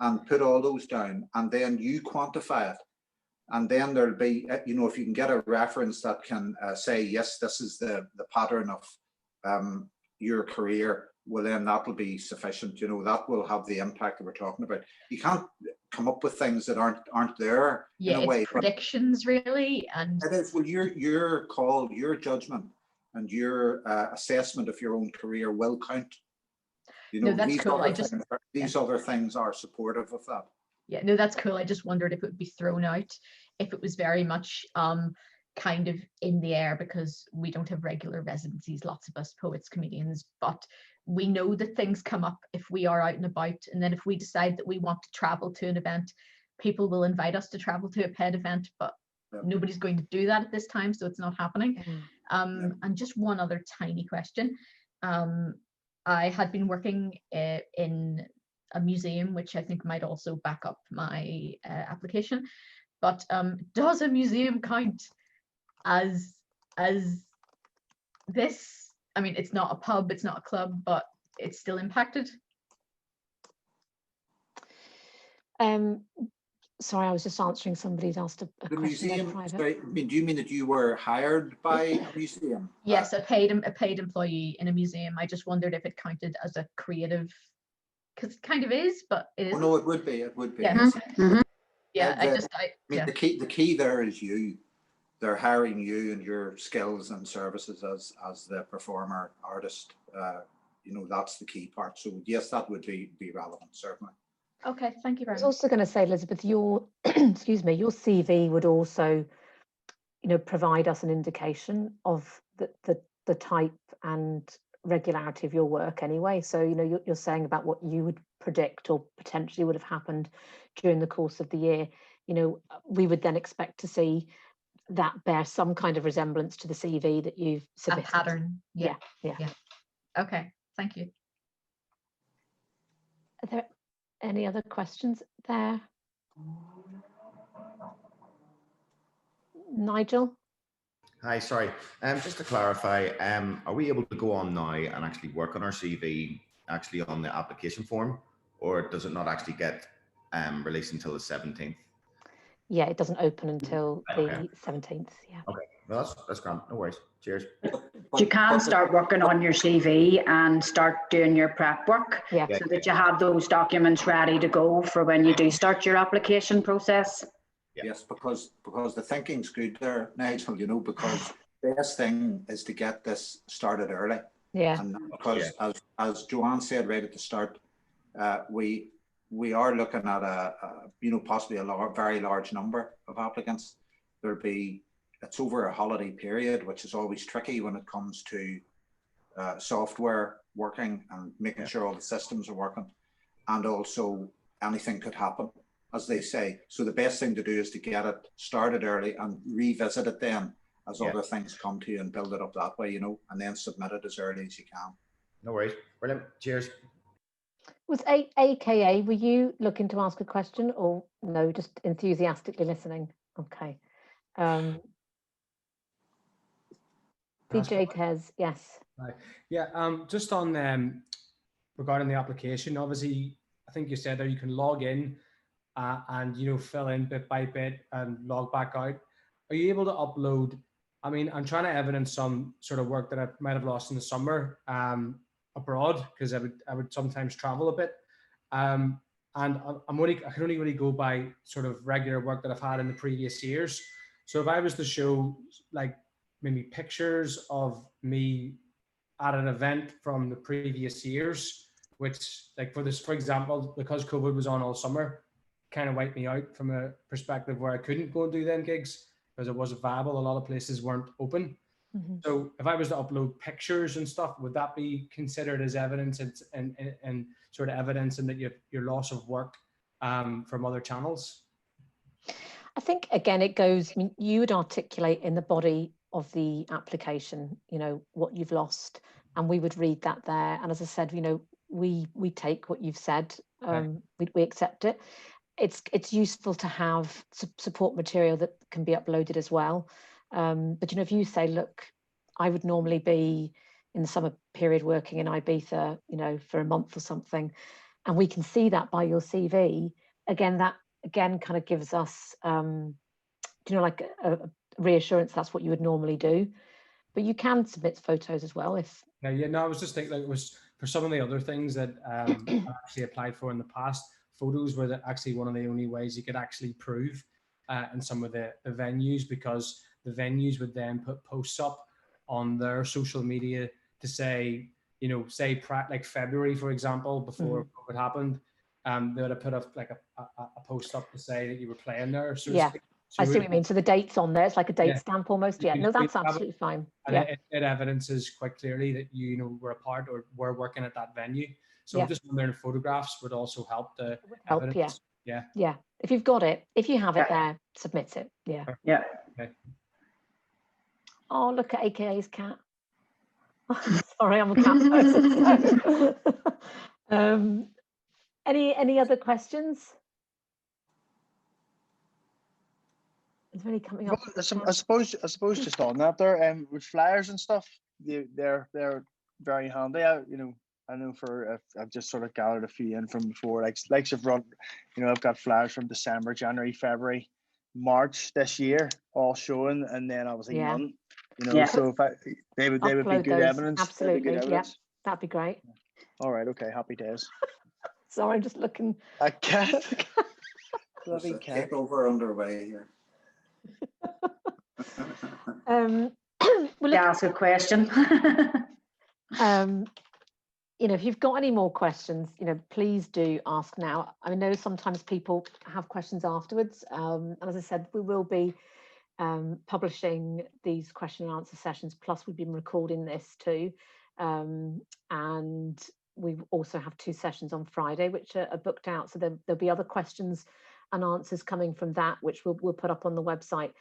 and put all those down, and then you quantify it. And then there'll be, if you can get a reference that can say, yes, this is the pattern of your career, well, then that will be sufficient. That will have the impact that we're talking about. You can't come up with things that aren't there. Yeah, in a way, predictions really, and it is. Well, your call, your judgment, and your assessment of your own career will count. No, that's cool. These other things are supportive of that. Yeah, no, that's cool. I just wondered if it would be thrown out, if it was very much kind of in the air, because we don't have regular residencies, lots of us poets, comedians, but we know that things come up if we are out and about. And then if we decide that we want to travel to an event, people will invite us to travel to a paid event, but nobody's going to do that at this time, so it's not happening. And just one other tiny question. I had been working in a museum, which I think might also back up my application, but does a museum count as this? I mean, it's not a pub, it's not a club, but it's still impacted. Sorry, I was just answering somebody's asked a the question. Museum. Sorry, do you mean that you were hired by a museum? Yes, a paid employee in a museum. I just wondered if it counted as a creative, because it kind of is, but it isn't. Oh, no, it would be. It would be. Yeah. Mm-hmm. Yeah, the key there is you. They're hiring you and your skills and services as the performer, artist. That's the key part. So yes, that would be relevant, certainly. Okay, thank you very much. I was also going to say, Elizabeth, your excuse me, your CV would also, provide us an indication of the type and regularity of your work anyway. So you're saying about what you would predict or potentially would have happened during the course of the year. We would then expect to see that bear some kind of resemblance to the CV that you've submitted. A pattern. Yeah. Yeah. Okay, thank you. Are there Any other questions there? Nigel? Hi, sorry. Just to clarify, are we able to go on now and actually work on our CV actually on the application form, or does it not actually get released until the 17th? Yeah, it doesn't open until Okay. the 17th. Yeah. Okay, well, that's grand. No worries. Cheers. You can start working on your CV and start doing your prep work, Yeah. so that you have those documents ready to go for when you do start your application process. Yes, because the thinking's good there, Nigel, you know, because the best thing is to get this started early. Yeah. And because as Joanne said right at the start, we are looking at possibly a very large number of applicants. It's over a holiday period, which is always tricky when it comes to software working and making sure all the systems are working, and also anything could happen, as they say. So the best thing to do is to get it started early and revisit it then as other things come to you, and build it up that way, you know, and then submit it as early as you can. No worries. Brilliant. Cheers. Was AKA, were you looking to ask a question, or no, just enthusiastically listening? Okay. DJ Kez, yes. Right. Yeah, just on regarding the application, obviously, I think you said there you can log in and, you know, fill in bit by bit and log back out. Are you able to upload? I mean, I'm trying to evidence some sort of work that I might have lost in the summer abroad, because I would sometimes travel a bit. And I can only really go by sort of regular work that I've had in the previous years. So if I was to show like maybe pictures of me at an event from the previous years, which, like for example, because COVID was on all summer, kind of wiped me out from a perspective where I couldn't go and do them gigs because it wasn't viable. A lot of places weren't open. Mm-hmm. So if I was to upload pictures and stuff, would that be considered as evidence and sort of evidence in that your loss of work from other channels? I think, again, it goes, I mean, you would articulate in the body of the application, you know, what you've lost, and we would read that there. And as I said, you know, we take what you've said, we accept it. It's useful to have support material that can be uploaded as well. But, you know, if you say, look, I would normally be in the summer period working in Ibiza, you know, for a month or something, and we can see that by your CV, that kind of gives us, you know, like a reassurance that's what you would normally do. But you can submit photos as well if. Yeah, no, I was just thinking, like, it was for some of the other things that I actually applied for in the past. Photos were actually one of the only ways you could actually prove in some of the venues, because the venues would then put posts up on their social media to say, you know, say like February, for example, before COVID happened, they would have put up like a post up to say that you were playing there. So yeah, so I see what you mean. So the date's on there. It's like a date stamp almost. Yeah, no, that's absolutely fine. And it evidences quite clearly that you know were a part or were working at that venue. So just wondering if photographs would also help the evidence. Yeah. If you've got it, if you have it there, submit it. Yeah. Yeah. Okay. Oh, look at AKA's cat. Sorry, I'm a cat person. Any other questions? Is there any coming up? Well, I suppose just on that there, with flyers and stuff, they're very handy. I know I've just sort of gathered a few in from before, like I've run, you know, I've got flyers from December, January, February, March this year, all showing, and then obviously none. You know, so if they would be good those, evidence. Absolutely, that'd be great. All right, okay, happy days. Sorry, I'm just looking. A cat. There's a takeover underway here. Well, ask a question. You know, if you've got any more questions, you know, please do ask now. I know sometimes people have questions afterwards, and as I said, we will be publishing these question and answer sessions, plus we've been recording this too, and we also have 2 sessions on Friday which are booked out, so there'll be other questions and answers coming from that, which we'll put up on the website.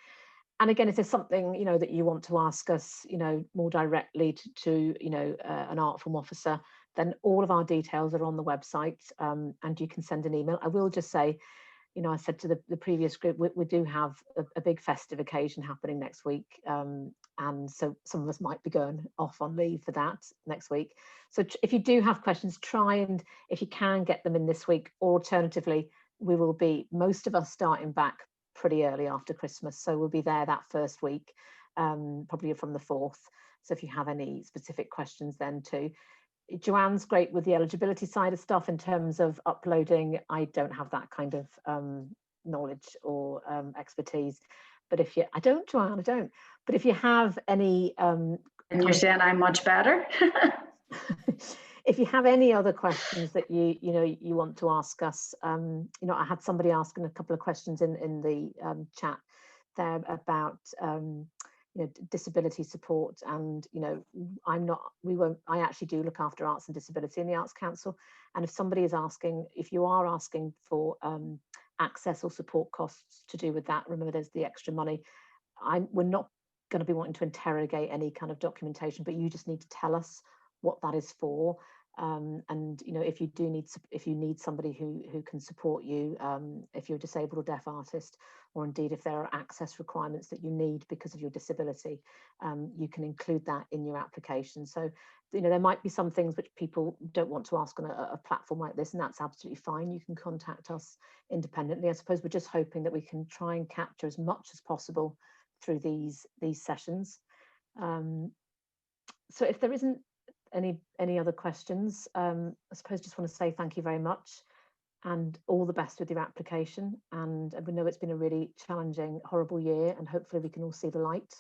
And again, if there's something, you know, that you want to ask us, you know, more directly to you know, an art form officer, then all of our details are on the website, and you can send an email. I will just say, you know, I said to the previous group, we do have a big festive occasion happening next week. And so some of us might be going off on leave for that next week. So if you do have questions, try and, if you can, get them in this week, or alternatively, we will be, most of us, starting back pretty early after Christmas. So we'll be there that first week, probably from the 4th. So if you have any specific questions then too. Joanne's great with the eligibility side of stuff in terms of uploading. I don't have that kind of knowledge or expertise. But if you, I don't, Joanne, I don't. But if you have any, and you're saying I'm much better. if you have any other questions that you want to ask us, you know, I had somebody asking a couple of questions in the chat there about you know, disability support, and you know, I actually do look after arts and disability in the Arts Council, and if somebody is asking, if you are asking for access or support costs to do with that, remember there's the extra money. We're not going to be wanting to interrogate any kind of documentation, but you just need to tell us what that is for. And you know, if you need somebody who can support you, if you're a disabled or deaf artist, or indeed if there are access requirements that you need because of your disability, you can include that in your application. So, you know, there might be some things which people don't want to ask on a platform like this, and that's absolutely fine. You can contact us independently. I suppose we're just hoping that we can try and capture as much as possible through these sessions. So if there isn't any other questions, I suppose just want to say thank you very much and all the best with your application. And we know it's been a really challenging, horrible year, and hopefully we can all see the light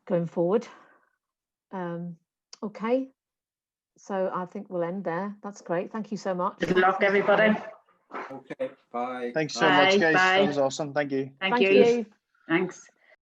going forward. Okay, so I think we'll end there. That's great. Thank you so much. Good luck, everybody. Okay, bye. Thanks so much, guys. Bye. That was awesome. Thank you. Thank you. Thanks.